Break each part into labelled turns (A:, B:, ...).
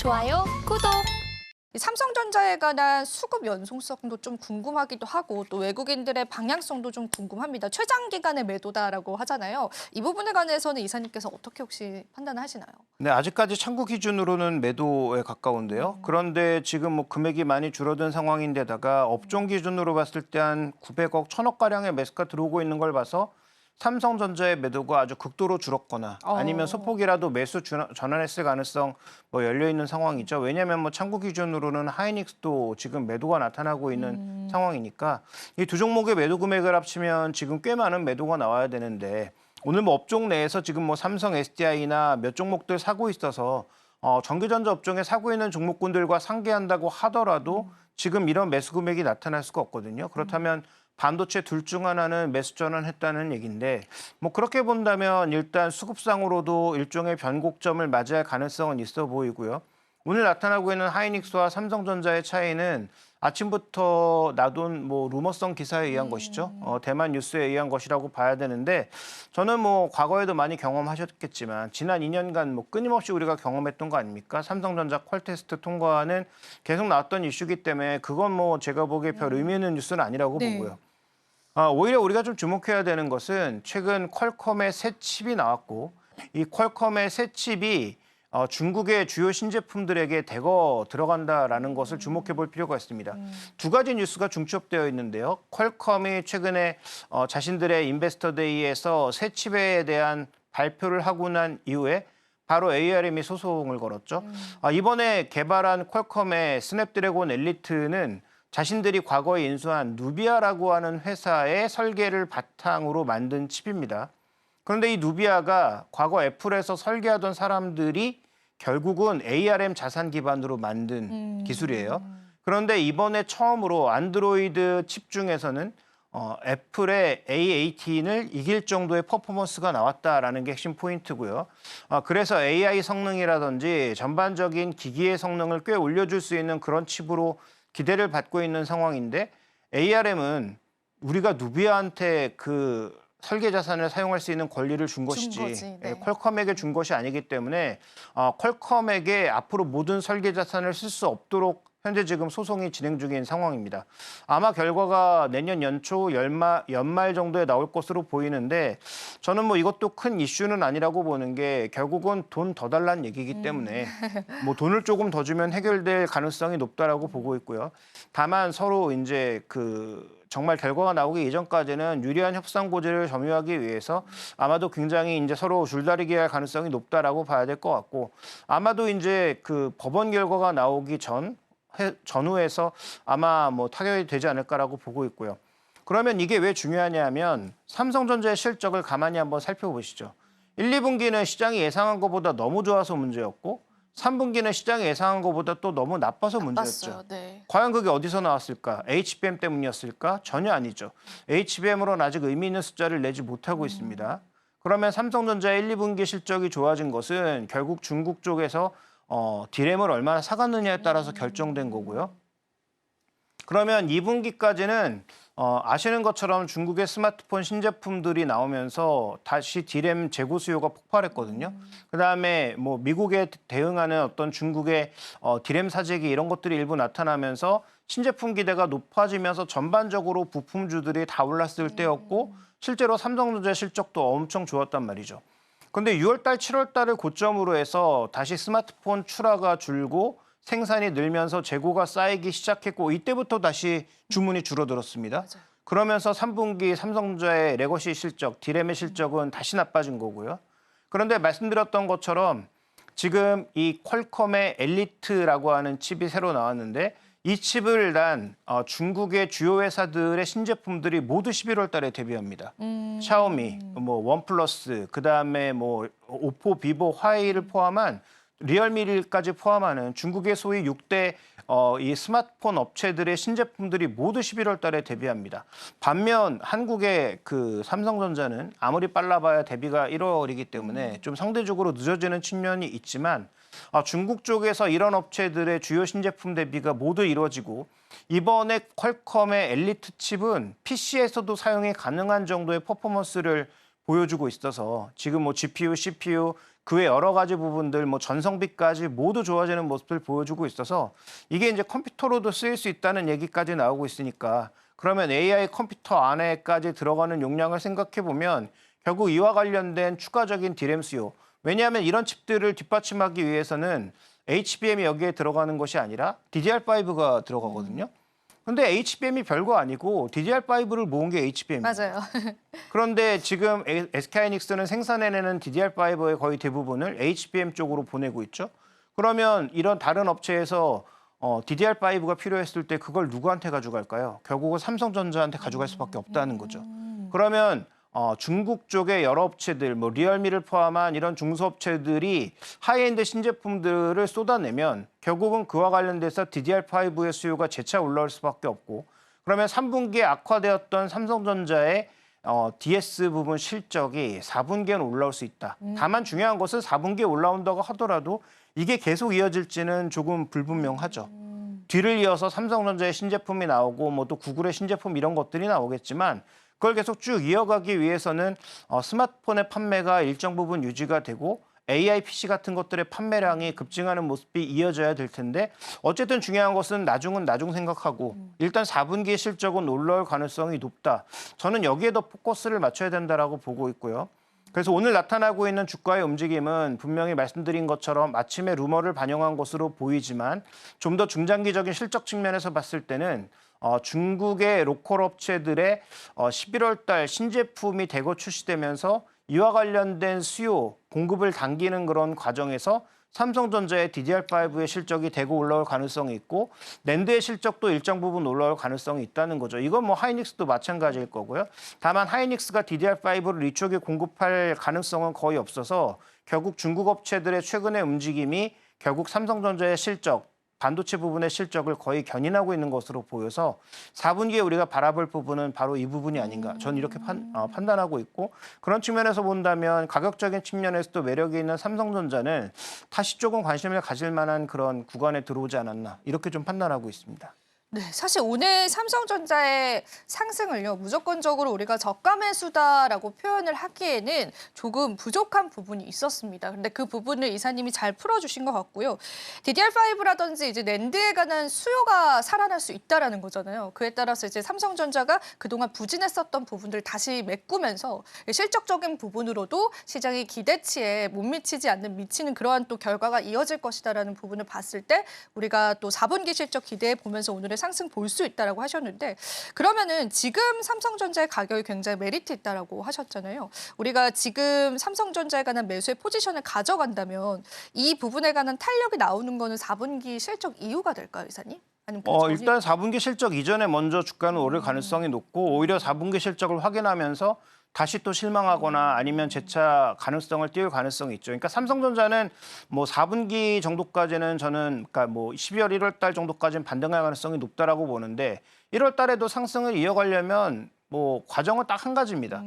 A: 좋아요, 구독.
B: 삼성전자에 관한 수급 연속성도 좀 궁금하기도 하고 또 외국인들의 방향성도 좀 궁금합니다. 최장기간의 매도다라고 하잖아요. 이 부분에 관해서는 이사님께서 어떻게 혹시 판단을 하시나요?
C: 네, 아직까지 참고 기준으로는 매도에 가까운데요. 그런데 지금 뭐 금액이 많이 줄어든 상황인데다가 업종 기준으로 봤을 때 한 900억, 1000억 가량의 매수가 들어오고 있는 걸 봐서 삼성전자의 매도가 아주 극도로 줄었거나 아니면 소폭이라도 매수 전환했을 가능성 뭐 열려 있는 상황이죠. 왜냐하면 뭐 참고 기준으로는 하이닉스도 지금 매도가 나타나고 있는 상황이니까 이 두 종목의 매도 금액을 합치면 지금 꽤 많은 매도가 나와야 되는데 오늘 뭐 업종 내에서 지금 뭐 삼성 SDI나 몇 종목들 사고 있어서 전기전자 업종에 사고 있는 종목군들과 상계한다고 하더라도 지금 이런 매수 금액이 나타날 수가 없거든요. 그렇다면 반도체 둘 중 하나는 매수 전환했다는 얘기인데 뭐 그렇게 본다면 일단 수급상으로도 일종의 변곡점을 맞이할 가능성은 있어 보이고요. 오늘 나타나고 있는 하이닉스와 삼성전자의 차이는 아침부터 나돈 뭐 루머성 기사에 의한 것이죠. 대만 뉴스에 의한 것이라고 봐야 되는데 저는 뭐 과거에도 많이 경험하셨겠지만 지난 2년간 뭐 끊임없이 우리가 경험했던 거 아닙니까? 삼성전자 퀄테스트 통과는 계속 나왔던 이슈기 때문에 그건 뭐 제가 보기에 별 의미 있는 뉴스는 아니라고 보고요. 오히려 우리가 좀 주목해야 되는 것은 최근 퀄컴의 새 칩이 나왔고 이 퀄컴의 새 칩이 중국의 주요 신제품들에게 대거 들어간다라는 것을 주목해 볼 필요가 있습니다. 두 가지 뉴스가 중첩되어 있는데요. 퀄컴이 최근에 자신들의 인베스터 데이에서 새 칩에 대한 발표를 하고 난 이후에 바로 ARM이 소송을 걸었죠. 이번에 개발한 퀄컴의 스냅드래곤 엘리트는 자신들이 과거에 인수한 누비아라고 하는 회사의 설계를 바탕으로 만든 칩입니다. 그런데 이 누비아가 과거 애플에서 설계하던 사람들이 결국은 ARM 자산 기반으로 만든 기술이에요. 그런데 이번에 처음으로 안드로이드 칩 중에서는 애플의 A18을 이길 정도의 퍼포먼스가 나왔다라는 게 핵심 포인트고요. 그래서 AI 성능이라든지 전반적인 기기의 성능을 꽤 올려줄 수 있는 그런 칩으로 기대를 받고 있는 상황인데 ARM은 우리가 누비아한테 그 설계 자산을 사용할 수 있는 권리를 준 것이지
B: 네.
C: 퀄컴에게 준 것이 아니기 때문에 퀄컴에게 앞으로 모든 설계 자산을 쓸 수 없도록 현재 지금 소송이 진행 중인 상황입니다. 아마 결과가 내년 연초 연말 정도에 나올 것으로 보이는데 저는 뭐 이것도 큰 이슈는 아니라고 보는 게 결국은 돈 더 달라는 얘기이기 때문에 뭐 돈을 조금 더 주면 해결될 가능성이 높다라고 보고 있고요. 다만 서로 이제 정말 결과가 나오기 이전까지는 유리한 협상 고지를 점유하기 위해서 아마도 굉장히 이제 서로 줄다리기 할 가능성이 높다라고 봐야 될 것 같고 아마도 이제 법원 결과가 나오기 전후에서 아마 뭐 타결이 되지 않을까라고 보고 있고요. 그러면 이게 왜 중요하냐면 삼성전자의 실적을 가만히 한번 살펴보시죠. 1, 2분기는 시장이 예상한 것보다 너무 좋아서 문제였고 3분기는 시장이 예상한 것보다 또 너무 나빠서 문제였죠.
B: 네.
C: 과연 그게 어디서 나왔을까? HBM 때문이었을까? 전혀 아니죠. HBM으로는 아직 의미 있는 숫자를 내지 못하고 있습니다. 그러면 삼성전자의 1, 2분기 실적이 좋아진 것은 결국 중국 쪽에서 디램을 얼마나 사갔느냐에 따라서 결정된 거고요. 그러면 2분기까지는 아시는 것처럼 중국의 스마트폰 신제품들이 나오면서 다시 디램 재고 수요가 폭발했거든요. 그다음에 뭐 미국에 대응하는 어떤 중국의 디램 사재기 이런 것들이 일부 나타나면서 신제품 기대가 높아지면서 전반적으로 부품주들이 다 올랐을 때였고 실제로 삼성전자 실적도 엄청 좋았단 말이죠. 근데 6월 달, 7월 달을 고점으로 해서 다시 스마트폰 출하가 줄고 생산이 늘면서 재고가 쌓이기 시작했고 이때부터 다시 주문이 줄어들었습니다.
B: 맞아요.
C: 그러면서 3분기 삼성전자의 레거시 실적, 디램의 실적은 다시 나빠진 거고요. 그런데 말씀드렸던 것처럼 지금 이 퀄컴의 엘리트라고 하는 칩이 새로 나왔는데 이 칩을 단 중국의 주요 회사들의 신제품들이 모두 11월 달에 데뷔합니다. 샤오미, 뭐 원플러스, 그다음에 뭐 오포, 비보, 화웨이를 포함한 리얼미까지 포함하는 중국의 소위 6대 이 스마트폰 업체들의 신제품들이 모두 11월 달에 데뷔합니다. 반면 한국의 삼성전자는 아무리 빨라봐야 데뷔가 1월이기 때문에 좀 상대적으로 늦어지는 측면이 있지만 중국 쪽에서 이런 업체들의 주요 신제품 대비가 모두 이루어지고 이번에 퀄컴의 엘리트 칩은 PC에서도 사용이 가능한 정도의 퍼포먼스를 보여주고 있어서 지금 뭐 GPU, CPU 그 외 여러 가지 부분들 뭐 전성비까지 모두 좋아지는 모습을 보여주고 있어서 이게 이제 컴퓨터로도 쓰일 수 있다는 얘기까지 나오고 있으니까 그러면 AI 컴퓨터 안에까지 들어가는 용량을 생각해 보면 결국 이와 관련된 추가적인 디램 수요. 왜냐하면 이런 칩들을 뒷받침하기 위해서는 HBM이 여기에 들어가는 것이 아니라 DDR5가 들어가거든요. 근데 HBM이 별거 아니고 DDR5를 모은 게 HBM이에요.
B: 맞아요.
C: 그런데 지금 SK하이닉스는 생산해내는 DDR5의 거의 대부분을 HBM 쪽으로 보내고 있죠. 그러면 이런 다른 업체에서 DDR5가 필요했을 때 그걸 누구한테 가져갈까요? 결국은 삼성전자한테 가져갈 수밖에 없다는 거죠. 그러면 중국 쪽의 여러 업체들, 뭐 리얼미를 포함한 이런 중소업체들이 하이엔드 신제품들을 쏟아내면 결국은 그와 관련돼서 DDR5의 수요가 재차 올라올 수밖에 없고 그러면 3분기에 악화되었던 삼성전자의 DS 부분 실적이 4분기에는 올라올 수 있다. 다만 중요한 것은 4분기에 올라온다고 하더라도 이게 계속 이어질지는 조금 불분명하죠. 뒤를 이어서 삼성전자의 신제품이 나오고 뭐 또 구글의 신제품 이런 것들이 나오겠지만 그걸 계속 쭉 이어가기 위해서는 스마트폰의 판매가 일정 부분 유지가 되고 AI PC 같은 것들의 판매량이 급증하는 모습이 이어져야 될 텐데 어쨌든 중요한 것은 나중은 나중 생각하고 일단 4분기 실적은 올라올 가능성이 높다. 저는 여기에 더 포커스를 맞춰야 된다라고 보고 있고요. 그래서 오늘 나타나고 있는 주가의 움직임은 분명히 말씀드린 것처럼 아침에 루머를 반영한 것으로 보이지만 좀 더 중장기적인 실적 측면에서 봤을 때는 중국의 로컬 업체들의 11월 달 신제품이 대거 출시되면서 이와 관련된 수요, 공급을 당기는 그런 과정에서 삼성전자의 DDR5의 실적이 대거 올라올 가능성이 있고 낸드의 실적도 일정 부분 올라올 가능성이 있다는 거죠. 이건 뭐 하이닉스도 마찬가지일 거고요. 다만 하이닉스가 DDR5를 이쪽에 공급할 가능성은 거의 없어서 결국 중국 업체들의 최근의 움직임이 결국 삼성전자의 실적, 반도체 부분의 실적을 거의 견인하고 있는 것으로 보여서 4분기에 우리가 바라볼 부분은 바로 이 부분이 아닌가. 저는 이렇게 판단하고 있고 그런 측면에서 본다면 가격적인 측면에서도 매력이 있는 삼성전자는 다시 조금 관심을 가질 만한 그런 구간에 들어오지 않았나. 이렇게 좀 판단하고 있습니다.
B: 네, 사실 오늘 삼성전자의 상승을요, 무조건적으로 우리가 저가 매수다라고 표현을 하기에는 조금 부족한 부분이 있었습니다. 근데 그 부분을 이사님이 잘 풀어주신 것 같고요. DDR5라든지 이제 낸드에 관한 수요가 살아날 수 있다라는 거잖아요. 그에 따라서 이제 삼성전자가 그동안 부진했었던 부분들을 다시 메꾸면서 실적적인 부분으로도 시장의 기대치에 못 미치지 않는 미치는 그러한 또 결과가 이어질 것이다라는 부분을 봤을 때 우리가 또 4분기 실적 기대해 보면서 오늘의 상승 볼 수 있다라고 하셨는데 그러면은 지금 삼성전자의 가격이 굉장히 메리트 있다라고 하셨잖아요. 우리가 지금 삼성전자에 관한 매수의 포지션을 가져간다면 이 부분에 관한 탄력이 나오는 거는 4분기 실적 이후가 될까요, 이사님? 아니면 그 전이...
C: 일단 4분기 실적 이전에 먼저 주가는 오를 가능성이 높고 오히려 4분기 실적을 확인하면서 다시 또 실망하거나 아니면 재차 가능성을 띄울 가능성이 있죠. 그러니까 삼성전자는 뭐 4분기 정도까지는 저는 그러니까 뭐 12월 1월 달 정도까지는 반등할 가능성이 높다라고 보는데 1월 달에도 상승을 이어가려면 뭐 과정은 딱 한 가지입니다.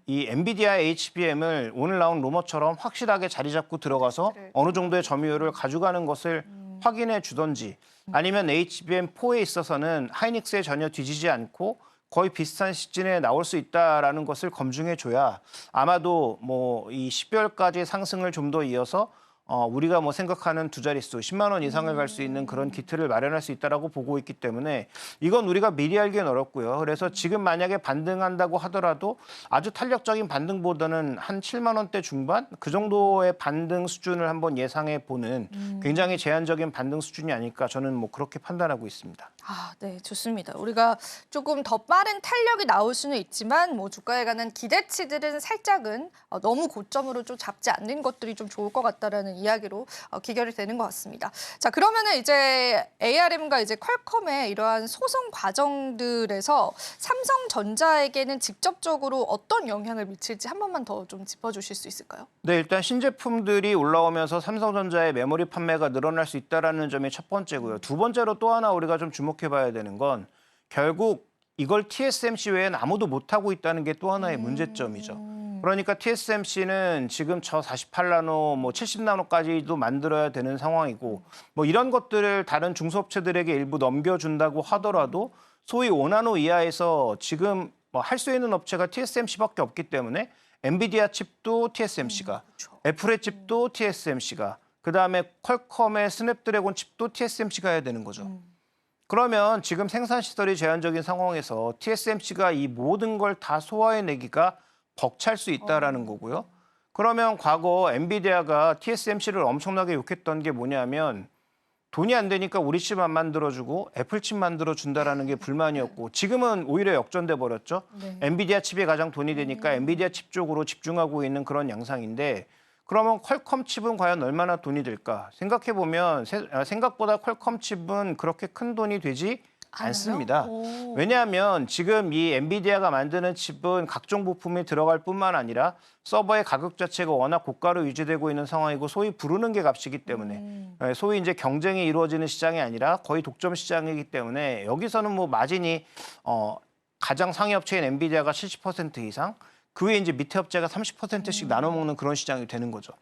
C: 이 엔비디아의 HBM을 오늘 나온 루머처럼 확실하게 자리 잡고 들어가서 어느 정도의 점유율을 가져가는 것을 확인해 주던지 아니면 HBM4에 있어서는 하이닉스에 전혀 뒤지지 않고 거의 비슷한 시즌에 나올 수 있다라는 것을 검증해 줘야 아마도 뭐 이 12월까지 상승을 좀 더 이어서 우리가 뭐 생각하는 두 자릿수 10만 원 이상을 갈 수 있는 그런 기틀을 마련할 수 있다라고 보고 있기 때문에 이건 우리가 미리 알기는 어렵고요. 그래서 지금 만약에 반등한다고 하더라도 아주 탄력적인 반등보다는 한 7만 원대 중반 그 정도의 반등 수준을 한번 예상해 보는 굉장히 제한적인 반등 수준이 아닐까 저는 뭐 그렇게 판단하고 있습니다.
B: 네, 좋습니다. 우리가 조금 더 빠른 탄력이 나올 수는 있지만 뭐 주가에 관한 기대치들은 살짝은 너무 고점으로 좀 잡지 않는 것들이 좀 좋을 것 같다라는 이야기로 기결이 되는 것 같습니다. 자, 그러면은 이제 ARM과 이제 퀄컴의 이러한 소송 과정들에서 삼성전자에게는 직접적으로 어떤 영향을 미칠지 한 번만 더 좀 짚어주실 수 있을까요?
C: 네, 일단 신제품들이 올라오면서 삼성전자의 메모리 판매가 늘어날 수 있다는 점이 첫 번째고요. 두 번째로 또 하나 우리가 좀 주목해봐야 되는 건 결국 이걸 TSMC 외엔 아무도 못하고 있다는 게 또 하나의 문제점이죠. 그러니까 TSMC는 지금 저 48나노, 뭐 70나노까지도 만들어야 되는 상황이고 뭐 이런 것들을 다른 중소업체들에게 일부 넘겨준다고 하더라도 소위 5나노 이하에서 지금 뭐 할 수 있는 업체가 TSMC밖에 없기 때문에 엔비디아 칩도 TSMC가,
B: 그렇죠.
C: 애플의 칩도 TSMC가, 그다음에 퀄컴의 스냅드래곤 칩도 TSMC가 해야 되는 거죠. 그러면 지금 생산 시설이 제한적인 상황에서 TSMC가 이 모든 걸 다 소화해내기가 벅찰 수 있다라는 거고요. 그러면 과거 엔비디아가 TSMC를 엄청나게 욕했던 게 뭐냐면 돈이 안 되니까 우리 칩 안 만들어주고 애플 칩 만들어준다라는 게 불만이었고 지금은 오히려 역전돼 버렸죠.
B: 네.
C: 엔비디아 칩이 가장 돈이 되니까 엔비디아 칩 쪽으로 집중하고 있는 그런 양상인데 그러면 퀄컴 칩은 과연 얼마나 돈이 될까? 생각해 보면 생각보다 퀄컴 칩은 그렇게 큰 돈이 되지 않습니다.
B: 오.
C: 왜냐하면 지금 이 엔비디아가 만드는 칩은 각종 부품이 들어갈 뿐만 아니라 서버의 가격 자체가 워낙 고가로 유지되고 있는 상황이고 소위 부르는 게 값이기 때문에 소위 이제 경쟁이 이루어지는 시장이 아니라 거의 독점 시장이기 때문에 여기서는 뭐 마진이 가장 상위 업체인 엔비디아가 70% 이상 그 외에 이제 밑에 업체가 30%씩 나눠 먹는 그런 시장이 되는 거죠.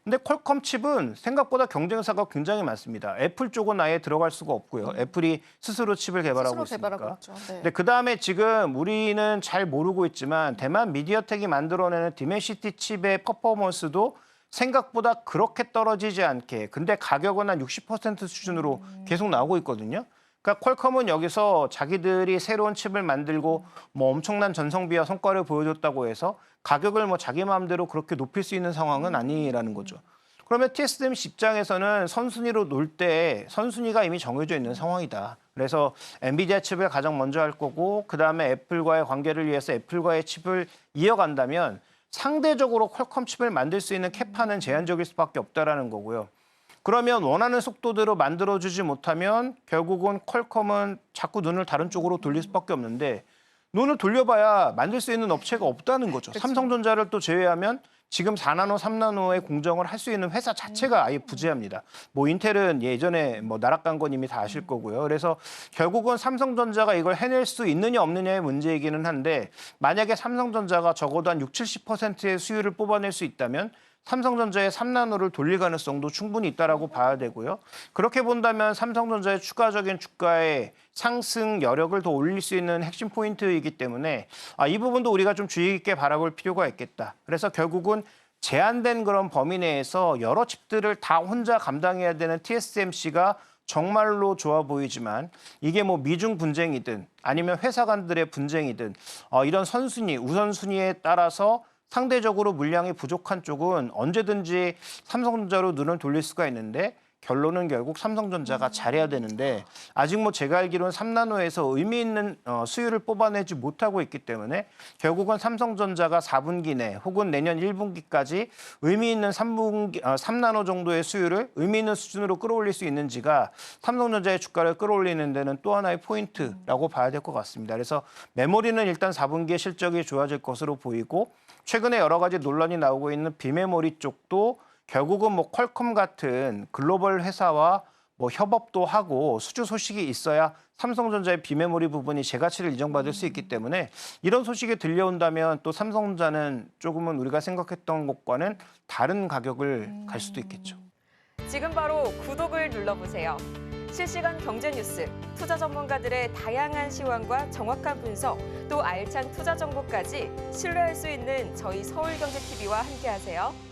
C: 근데 퀄컴 칩은 생각보다 경쟁사가 굉장히 많습니다. 애플 쪽은 아예 들어갈 수가 없고요. 애플이 스스로 칩을 개발하고
B: 스스로 개발하고
C: 있으니까.
B: 있죠. 네.
C: 근데 그다음에 지금 우리는 잘 모르고 있지만 대만 미디어텍이 만들어내는 디멘시티 칩의 퍼포먼스도 생각보다 그렇게 떨어지지 않게 근데 가격은 한 60% 수준으로 계속 나오고 있거든요. 그러니까 퀄컴은 여기서 자기들이 새로운 칩을 만들고 뭐 엄청난 전성비와 성과를 보여줬다고 해서 가격을 뭐 자기 마음대로 그렇게 높일 수 있는 상황은 아니라는 거죠. 그러면 TSMC 입장에서는 선순위로 놀 때 선순위가 이미 정해져 있는 상황이다. 그래서 엔비디아 칩을 가장 먼저 할 거고 그다음에 애플과의 관계를 위해서 애플과의 칩을 이어간다면 상대적으로 퀄컴 칩을 만들 수 있는 캐파는 제한적일 수밖에 없다라는 거고요. 그러면 원하는 속도대로 만들어주지 못하면 결국은 퀄컴은 자꾸 눈을 다른 쪽으로 돌릴 수밖에 없는데 눈을 돌려봐야 만들 수 있는 업체가 없다는 거죠. 삼성전자를 또 제외하면 지금 4나노, 3나노의 공정을 할 수 있는 회사 자체가 아예 부재합니다. 뭐 인텔은 예전에 뭐 나락간 건 이미 다 아실 거고요. 그래서 결국은 삼성전자가 이걸 해낼 수 있느냐 없느냐의 문제이기는 한데 만약에 삼성전자가 적어도 한 60, 70%의 수율을 뽑아낼 수 있다면 삼성전자의 3나노를 돌릴 가능성도 충분히 있다라고 봐야 되고요. 그렇게 본다면 삼성전자의 추가적인 주가의 상승 여력을 더 올릴 수 있는 핵심 포인트이기 때문에 이 부분도 우리가 좀 주의 깊게 바라볼 필요가 있겠다. 그래서 결국은 제한된 그런 범위 내에서 여러 칩들을 다 혼자 감당해야 되는 TSMC가 정말로 좋아 보이지만 이게 뭐 미중 분쟁이든 아니면 회사 간들의 분쟁이든 이런 선순위, 우선순위에 따라서 상대적으로 물량이 부족한 쪽은 언제든지 삼성전자로 눈을 돌릴 수가 있는데 결론은 결국 삼성전자가 잘해야 되는데 아직 뭐 제가 알기로는 3나노에서 의미 있는 수율을 뽑아내지 못하고 있기 때문에 결국은 삼성전자가 4분기 내 혹은 내년 1분기까지 의미 있는 3나노 정도의 수율을 의미 있는 수준으로 끌어올릴 수 있는지가 삼성전자의 주가를 끌어올리는 데는 또 하나의 포인트라고 봐야 될 것 같습니다. 그래서 메모리는 일단 4분기에 실적이 좋아질 것으로 보이고 최근에 여러 가지 논란이 나오고 있는 비메모리 쪽도 결국은 뭐 퀄컴 같은 글로벌 회사와 뭐 협업도 하고 수주 소식이 있어야 삼성전자의 비메모리 부분이 재가치를 인정받을 수 있기 때문에 이런 소식이 들려온다면 또 삼성전자는 조금은 우리가 생각했던 것과는 다른 가격을 갈 수도 있겠죠.
A: 지금 바로 구독을 눌러보세요. 실시간 경제 뉴스, 투자 전문가들의 다양한 시황과 정확한 분석, 또 알찬 투자 정보까지 신뢰할 수 있는 저희 서울경제TV와 함께하세요.